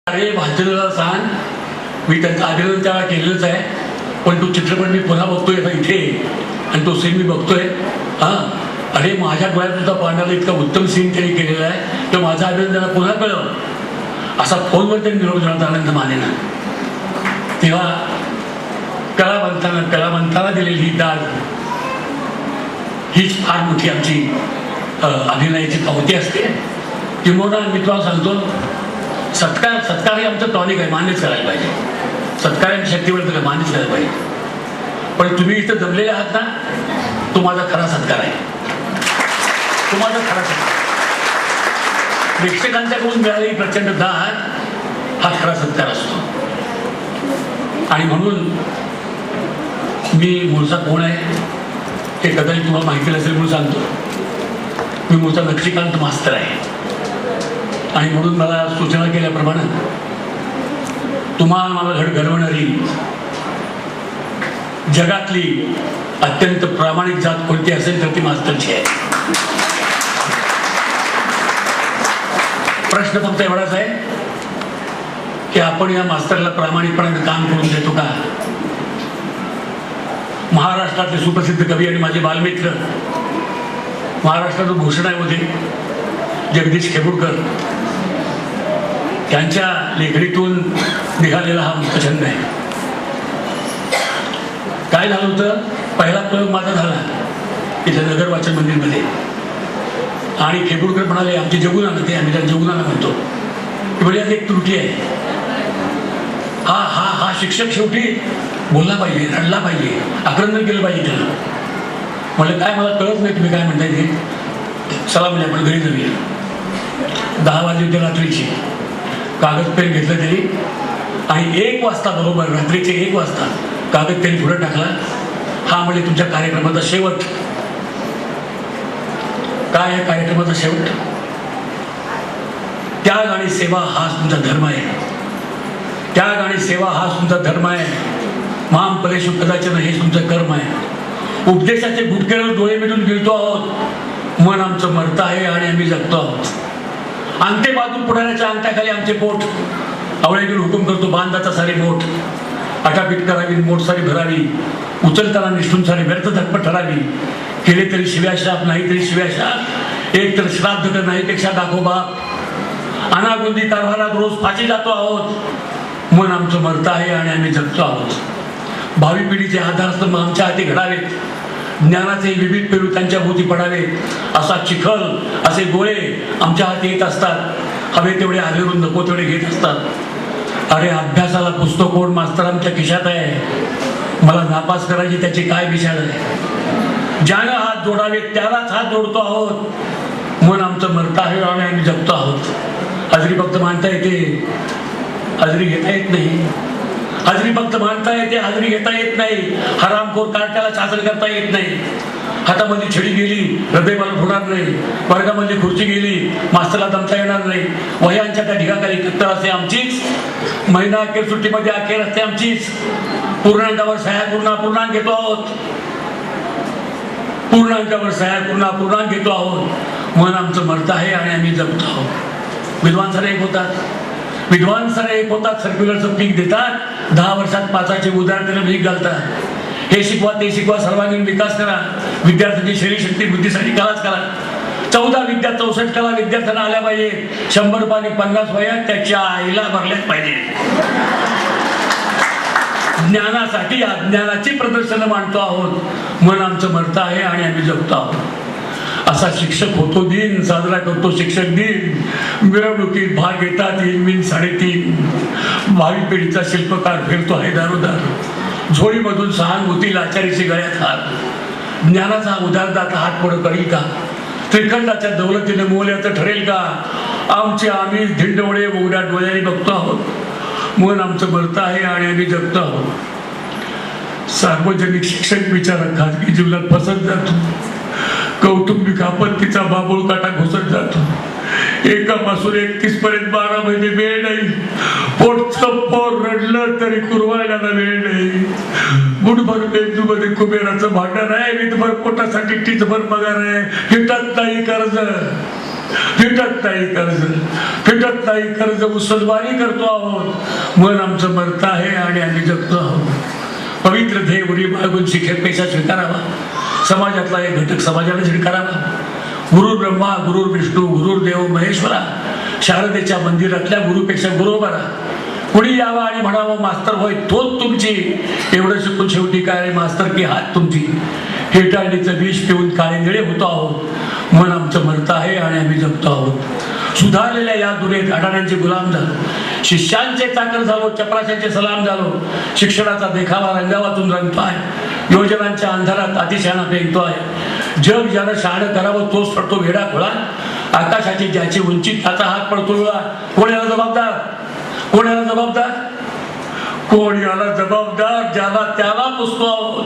अरे भाजलेला सांग, मी त्यांचं अभिनंदन त्याला केलेलंच आहे, पण तो चित्रपट मी पुन्हा बघतोय आता इथे आणि तो सीन मी बघतोय. हां, अरे माझ्या डोळ्यात सुद्धा पाहण्याला इतका उत्तम सीन त्यांनी केलेला आहे, तर माझं अभिनंदन त्यांना पुन्हा कळलं असा फोनवर त्यांनी निरोप देण्याचा आनंद मानेना. तेव्हा कलावंतांना दिलेली ही दाद हीच फार मोठी आमची अभिनयाची पावती असते. किंबहुना मी तुम्हाला सांगतो, सत्कार हे आमचं टॉनिक आहे, मान्यच करायला पाहिजे. सत्कार आणि शक्तीवर तर मान्यच करायला पाहिजे. पण तुम्ही इथं जमलेले आहात ना, तो माझा खरा सत्कार आहे. तो माझा खरा सत्कार. प्रेक्षकांच्याकडून मिळालेली प्रचंड दाद हा खरा सत्कार असतो. आणि म्हणून मी मूळचा कोण आहे हे कदाचित तुम्हाला माहिती नसेल म्हणून सांगतो. मी मूळचा नक्षीकांत मास्तर आहे. आणि म्हणून मला सूचना केल्याप्रमाणे तुम्हाला मला घडवणारी जगातली अत्यंत प्रामाणिक जात कोणती असेल तर ती मास्तरची आहे. प्रश्न फक्त एवढाच आहे की आपण या मास्तरला प्रामाणिकपणाने काम करून देतो का? महाराष्ट्रातले सुप्रसिद्ध कवी आणि माझे बालमित्र, महाराष्ट्राचे भूषण होते जगदीश खेबुडकर, त्यांच्या लेखणीतून निघालेला हा मुक्तछंद आहे. काय झालं होतं, पहिला प्रयोग माझा झाला इथे नगर वाचन मंदिरमध्ये. आणि खेबुडकर म्हणाले आमची जगुनाना, ते आम्ही त्याला जगुनाना म्हणतो, की म्हणजे यात एक त्रुटी आहे. हा शिक्षक शेवटी बोलला पाहिजे, रडला पाहिजे, आक्रंदन केलं पाहिजे त्याला. म्हणलं काय, मला कळत नाही तुम्ही काय म्हणताय ते. चला म्हणजे आपण घरी जाऊया. 10 वाजले होते रात्रीची. कागद पेन घेतलं त्यांनी आणि 1 वाजता बरोबर, रात्रीचे 1 वाजता कागद पेन पुढे टाकला. हा म्हणजे तुमच्या कार्यक्रमाचा शेवट. काय आहे कार्यक्रमाचा शेवट? त्याग आणि सेवा हा तुमचा धर्म आहे. त्याग आणि सेवा हा तुमचा धर्म आहे. माम परेशु कदाचन हे तुमचं कर्म आहे. उपदेशाचे गुटकेवर डोळे मिळून गिळतो आहोत. मन आमचं मरतं आहे आणि आम्ही जगतो आहोत. अंगठे बाजू पुढाऱ्याच्या अंगठ्याखाली आमचे पोट. आवळेकडे हुकूम करतो बांधाचा सारी मोठ. आटापीट करावी, मोठ सारी भरावी. उचलताना निष्ठून सारी व्यर्थ धटपट ठरावी. केले तरी शिव्याशाप, नाही तरी शिव्याशाप. एक तर श्राद्ध तर नाही पेक्षा दाखव बाप. अनागोंदी कारभारात रोज फाशी जातो आहोत. मन आमचं मरतं आहे आणि आम्ही जगतो आहोत. भावी पिढीचे आधारस्तंभ आमच्या हाती घडावेत. ज्ञानाचे विविध पेरू त्यांच्या भोवती पडावेत. असा चिखल, असे गोळे आमच्या हाती येत असतात. हवे तेवढे आलेरून नको तेवढे घेत असतात. अरे अभ्यासाला पुस्तक कोण मास्तर आमच्या खिशात आहे. मला नापास करायची त्याची काय विचार आहे. ज्यानं हात जोडावेत त्यालाच हात जोडतो आहोत. मन आमचं मरतं आहे आणि आम्ही जगतो आहोत. हजरी फक्त मानता येते, हजरी घेता येत नाही. हजरी फक्त मानता येते, हजरी घेता येत नाही. हरामखोर कार्ट्याला शासन करता येत नाही. हातामध्ये छडी गेली, हृदय मला होणार नाही. वर्गामध्ये खुर्ची गेली, मास्तरला दमता येणार नाही. वह्यांच्या त्या ढिगाखाली कत्तर असते आमचीच. महिना अखेर सुट्टीमध्ये अखेर असते आमचीच. पूर्णांकावर सह्या पूर्ण अपूर्णांक घेतो आहोत. पूर्णांकावर सह्या पूर्ण अपूर्णांक घेतो आहोत. मन आमचं मरतं आहे आणि आम्ही जगतो आहोत. विद्वान सर एक होतात, विद्वान सर एक होतात, सर्क्युलरचं पीक देतात. 10 वर्षात 5चे उदाहरण भीक घालतात. हे शिकवा ते शिकवा, सर्वांगीण विकास करा. विद्यार्थ्यांची शरीर शक्ती बुद्धीसाठी कलाच करा. 14 विद्या 64 कला विद्यार्थ्यांना आल्या पाहिजे. 100 रुपयाने 50 वह्या त्याच्या आईला भरल्याच पाहिजे. ज्ञानासाठी अज्ञानाची प्रदर्शनं मांडतो आहोत. मन आमचं मरतं आहे आणि आम्ही जगतो आहोत. असा शिक्षक होतो दिन, साजरा करतो शिक्षक दिन. मिरवणुकीत भाग घेतात 3 3.5. भावी पिढीचा शिल्पकार फिरतो आहे दारोदार. झोळीमधून सहानुभूती लाचारीची गळ्यात हात. ज्ञानाचा उदारदाता हात पुढं करील का? त्रिखंडाच्या दौलतीने मोल्याचं ठरेल का? आमचे आम्ही धिंडवळे उघड्या डोळ्याने बघतो आहोत. मन आमचं मरतं आहे आणि आम्ही जगतो आहोत. सार्वजनिक शिक्षक बिचारा खाजगी जीवनात फसत जातो. कौटुंबिक आपत्तीचा बाबूळ काटा घुसत जातो. 1 पासून 31 पर्यंत 12 महिने वेळ नाही. पोटचं पोर रडलं तरी कुरवायला वेळ नाही. बुटभर मेंदूमध्ये कुबेराचं भांडण आहे. विधभर पोटासाठी टीचभर पगार आहे. हिटत नाही कर्ज. फिटत नाही कर्ज मुसलमानी करतो आहोत. मन आमचं मरत आहे आणि आम्ही जगतो आहोत. पवित्र ध्येय उडी बाळगून शिक्षक पेशा स्वीकारावा. समाजातला एक घटक समाजाने स्वीकारावा. गुरु ब्रह्मा गुरु विष्णू गुरुदेव महेश्वरा. शारदेच्या मंदिरातल्या गुरुपेक्षा गुरु बरा. कुणी यावा आणि म्हणावं मास्तर होय तोच तुमची. एवढं शिकून शेवटी काय मास्तर की हात तुमची. हेटाळणीचं विष पिऊन काळे निळे होतो आहोत. मन आमचं मरत आहे आणि आम्ही जगतो आहोत. सुधारलेल्या या दुरेत अडाण्यांचे गुलाम झालो. शिष्यांचे चाकर झालो. चपराशांचे सलाम झालो. शिक्षणाचा देखावा रंगावातून रंगतोय. योजनांच्या अंधारात अतिशहाणा पेंगतोय. जग ज्यानं शहाणं करावं तोच पडतो वेडा खोळा. आकाशाची ज्याची उंची त्याचा हात पडतो वेळा. कोण याला जबाबदार? कोण याला जबाबदार? कोण याला जबाबदार? ज्याला त्याला पुसतो आहोत.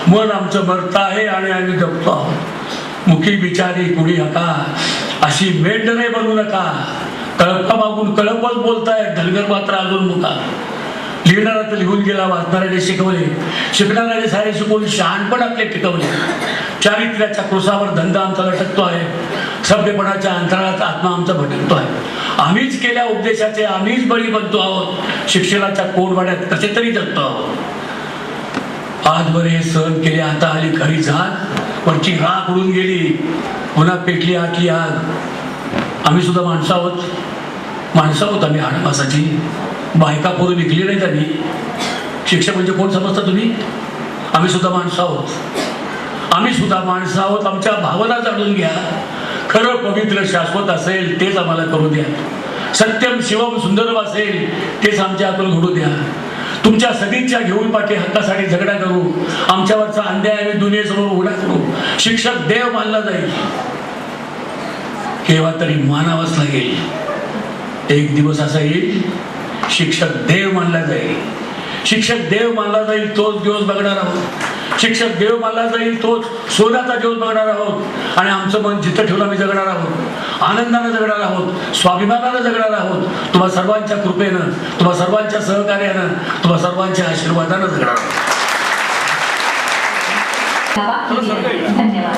मन आमचं मरत आहे आणि आम्ही जगतो आहोत. मुखी बिचारी कुणी हका अशी मेंढरे बनू नका. कळपा मागून कळपच बोलताय. धनगर मात्र अजून मुका. लिहिणारा तर लिहून गेला. वाचणाऱ्याने शिकवले. शिकणाऱ्याने सारे शिकवून शहाणपण आपले टिकवले. चारित्र्याच्या क्रोसावर धंदा आमचा लटकतो आहे. सभ्यपणाच्या अंतराळात आत्मा आमचा भटकतो आहे. आम्हीच केल्या उपदेशाचे आम्हीच बळी बनतो आहोत. शिक्षणाच्या कोडवाड्यात कसे तरी जगतो आहोत. आजवर हे सहन केले आता आली खरी झाग. वरची राख उडून गेली. पुन्हा पेटली आतली आग. आम्ही सुद्धा माणसं आहोत आम्ही आडमासाची. बायका पोरं विकली नाही त्यांनी. शिक्षक म्हणजे कोण समजता तुम्ही? आम्ही सुद्धा माणसं आहोत. आमच्या भावना जाणून घ्या. खरं पवित्र शाश्वत असेल तेच आम्हाला करू द्या. सत्यम शिवम सुंदरम असेल तेच आमच्या हातून घडू द्या. तुमच्या सदिच्छा घेऊन पाठी हक्कासाठी झगडा करू. आमच्यावरचा अन्याय आम्ही दुनियेसमोर उघडा करू. शिक्षक देव मानला जाईल. केव्हा तरी मानावंच लागेल. एक दिवस असा येईल शिक्षक देव मानला जाईल. शिक्षक देव मानला जाईल तोच दिवस बघणार आहोत. शिक्षक देव मानला जाईल तोच सोन्याचा दिवस बघणार आहोत. आणि आमचं मन जिथं ठेवून आम्ही जगणार आहोत. आनंदानं जगणार आहोत. स्वाभिमानानं जगणार आहोत. तुम्हा सर्वांच्या कृपेनं, तुम्हा सर्वांच्या सहकार्यानं, तुम्हा सर्वांच्या आशीर्वादानं जगणार आहोत. धन्यवाद.